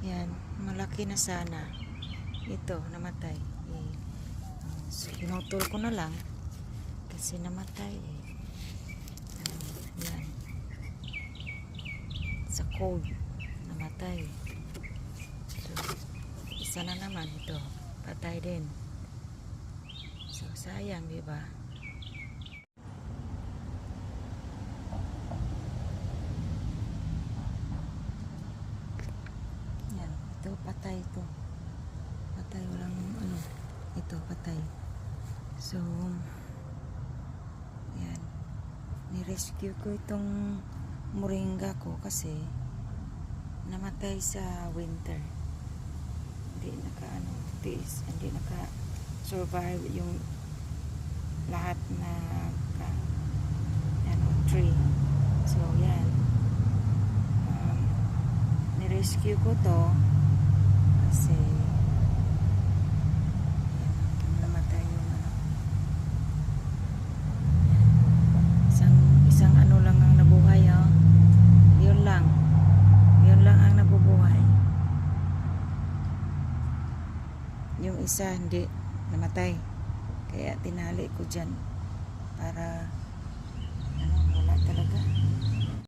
Yan, malaki na sana. Ito, namatay. So, pinutol ko na lang kasi namatay eh. Yan. Sa cold, namatay. So, isa na naman ito. Patay din. So, sayang, di ba? Yan, ito patay ito. Patay, walang ano. Ito, patay. So, yan. Ni-rescue ko itong moringa ko kasi namatay sa winter. Hindi naka survive yung lahat na tree. So, yan. Ni-rescue ko to kasi namatay yung isang ano lang ang nabuhay, oh. Yun lang ang nabubuhay. Yung isa hindi, namatay. Kaya tinali ko dyan para wala talaga.